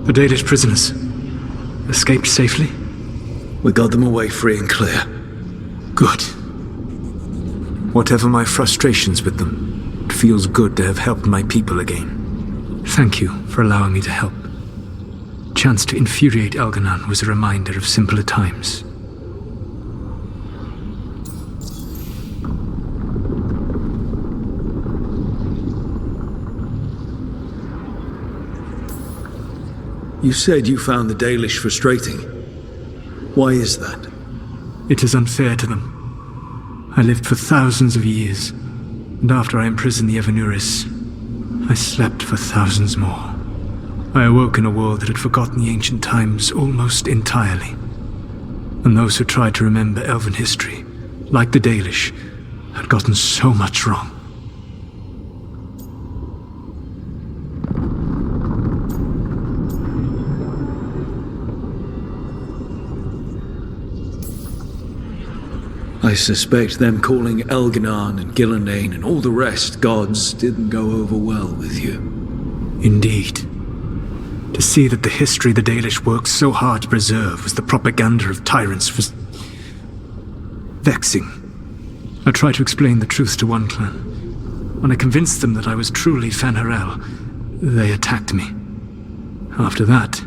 The Dalish prisoners escaped safely? We got them away free and clear. Good. Whatever my frustrations with them, it feels good to have helped my people again. Thank you for allowing me to help. Chance to infuriate Elganon was a reminder of simpler times. You said you found the Dalish frustrating. Why is that? It is unfair to them. I lived for thousands of years, and after I imprisoned the Evanuris, I slept for thousands more. I awoke in a world that had forgotten the ancient times almost entirely. And those who tried to remember Elven history, like the Dalish, had gotten so much wrong. I suspect them calling Elganon and Gillenane and all the rest gods didn't go over well with you. Indeed. To see that the history the Dalish worked so hard to preserve was the propaganda of tyrants was vexing. I tried to explain the truth to one clan. When I convinced them that I was truly Fen'Harel, they attacked me. After that,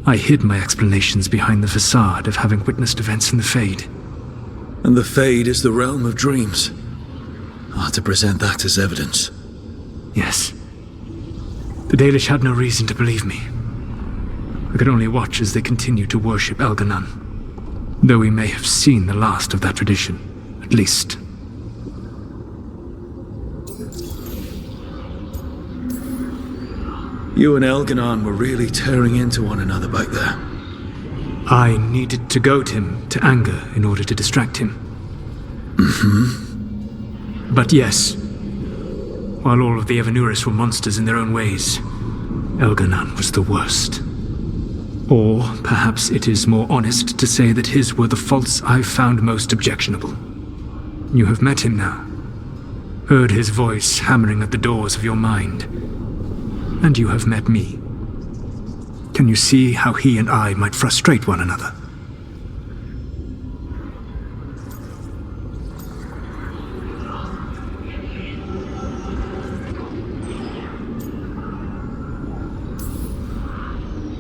I hid my explanations behind the facade of having witnessed events in the Fade. And the Fade is the realm of dreams. To present that as evidence. Yes. The Dalish had no reason to believe me. I could only watch as they continued to worship Elganon, though we may have seen the last of that tradition, at least. You and Elganon were really tearing into one another back there. I needed to goad him to anger in order to distract him. But yes, while all of the Evanuris were monsters in their own ways, Elganon was the worst. Or perhaps it is more honest to say that his were the faults I've found most objectionable. You have met him now, heard his voice hammering at the doors of your mind, and you have met me. Can you see how he and I might frustrate one another?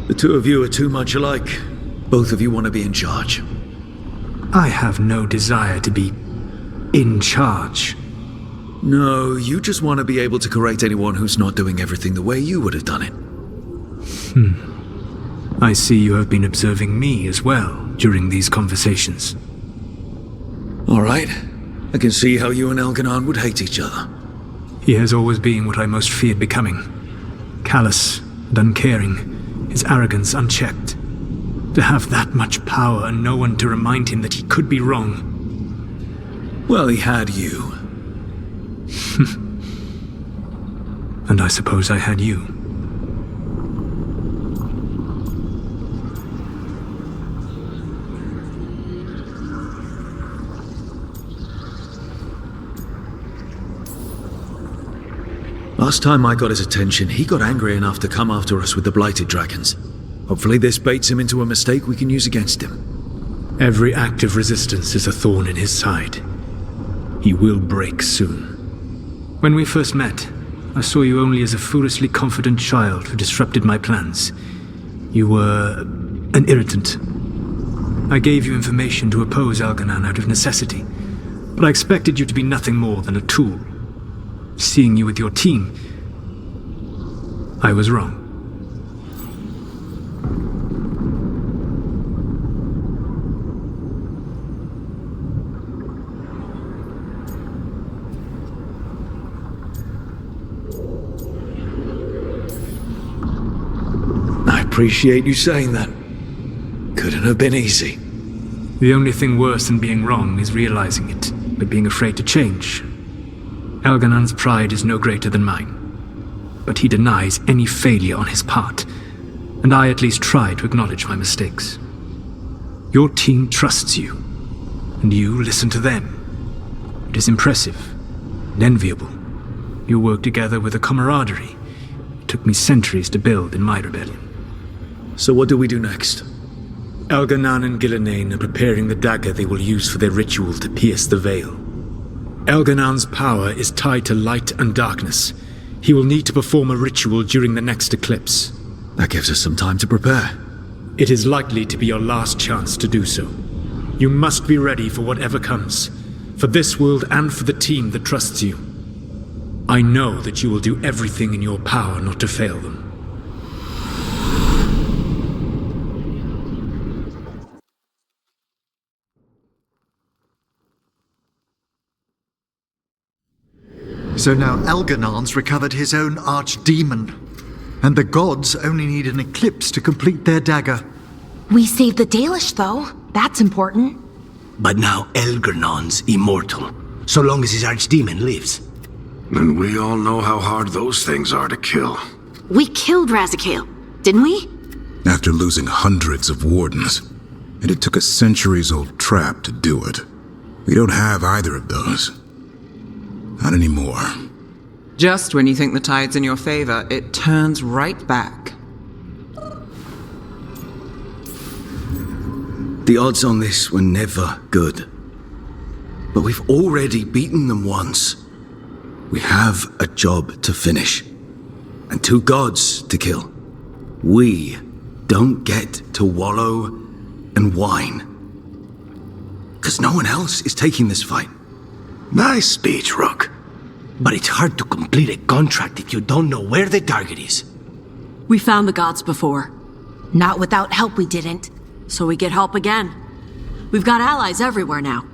The two of you are too much alike. Both of you want to be in charge. I have no desire to be in charge. No, you just want to be able to correct anyone who's not doing everything the way you would have done it. I see you have been observing me as well during these conversations. All right. I can see how you and Elganon would hate each other. He has always been what I most feared becoming. Callous and uncaring, his arrogance unchecked. To have that much power and no one to remind him that he could be wrong. Well, he had you. And I suppose I had you. Last time I got his attention, he got angry enough to come after us with the Blighted Dragons. Hopefully this baits him into a mistake we can use against him. Every act of resistance is a thorn in his side. He will break soon. When we first met, I saw you only as a foolishly confident child who disrupted my plans. You were an irritant. I gave you information to oppose Elganon out of necessity, but I expected you to be nothing more than a tool. Seeing you with your team, I was wrong. I appreciate you saying that. Couldn't have been easy. The only thing worse than being wrong is realizing it, but being afraid to change. Elganon's pride is no greater than mine, but he denies any failure on his part, and I at least try to acknowledge my mistakes. Your team trusts you, and you listen to them. It is impressive and enviable. You work together with a camaraderie it took me centuries to build in my rebellion. So what do we do next? Elganan and Gillenane are preparing the dagger they will use for their ritual to pierce the veil. Elganan's power is tied to light and darkness. He will need to perform a ritual during the next eclipse. That gives us some time to prepare. It is likely to be your last chance to do so. You must be ready for whatever comes, for this world and for the team that trusts you. I know that you will do everything in your power not to fail them. So now Elganan's recovered his own archdemon, and the gods only need an eclipse to complete their dagger. We saved the Dalish, though. That's important. But now Elganan's immortal, so long as his archdemon lives. And we all know how hard those things are to kill. We killed Razikale, didn't we? After losing hundreds of wardens, and it took a centuries-old trap to do it. We don't have either of those. Not anymore. Just when you think the tide's in your favor, it turns right back. The odds on this were never good. But we've already beaten them once. We have a job to finish. And 2 gods to kill. We don't get to wallow and whine. 'Cause no one else is taking this fight. Nice speech, Rook. But it's hard to complete a contract if you don't know where the target is. We found the gods before. Not without help, we didn't. So we get help again. We've got allies everywhere now.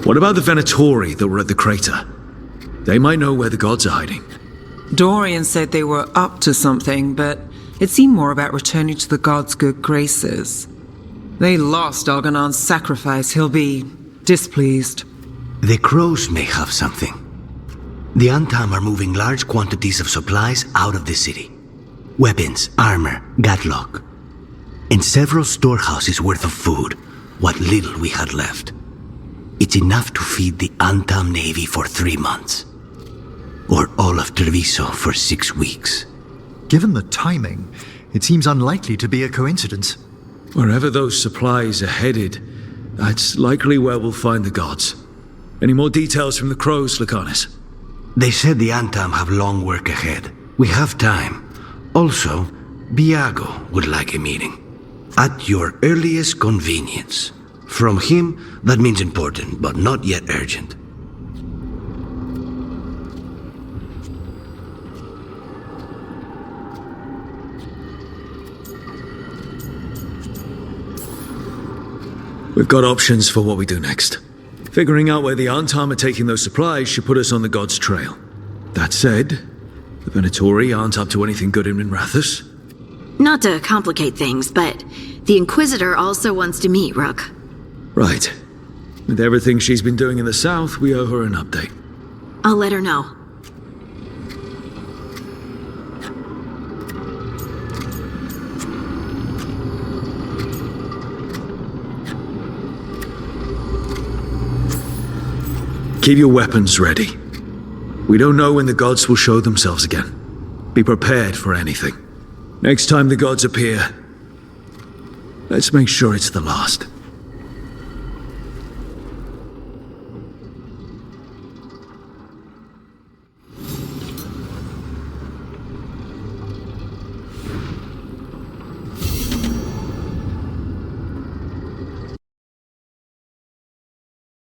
What about the Venatori that were at the crater? They might know where the gods are hiding. Dorian said they were up to something, but it seemed more about returning to the gods' good graces. They lost Elganan's sacrifice. He'll be displeased. The crows may have something. The Antam are moving large quantities of supplies out of the city. Weapons, armor, gatlock. And several storehouses worth of food, what little we had left. It's enough to feed the Antam Navy for 3 months. Or all of Treviso for 6 weeks. Given the timing, it seems unlikely to be a coincidence. Wherever those supplies are headed, that's likely where we'll find the gods. Any more details from the crows, Lucanus? They said the Antam have long work ahead. We have time. Also, Biago would like a meeting. At your earliest convenience. From him, that means important, but not yet urgent. We've got options for what we do next. Figuring out where the Antam are taking those supplies should put us on the gods' trail. That said, the Venatori aren't up to anything good in Minrathous. Not to complicate things, but the Inquisitor also wants to meet Rook. Right. With everything she's been doing in the south, we owe her an update. I'll let her know. Keep your weapons ready. We don't know when the gods will show themselves again. Be prepared for anything. Next time the gods appear, let's make sure it's the last.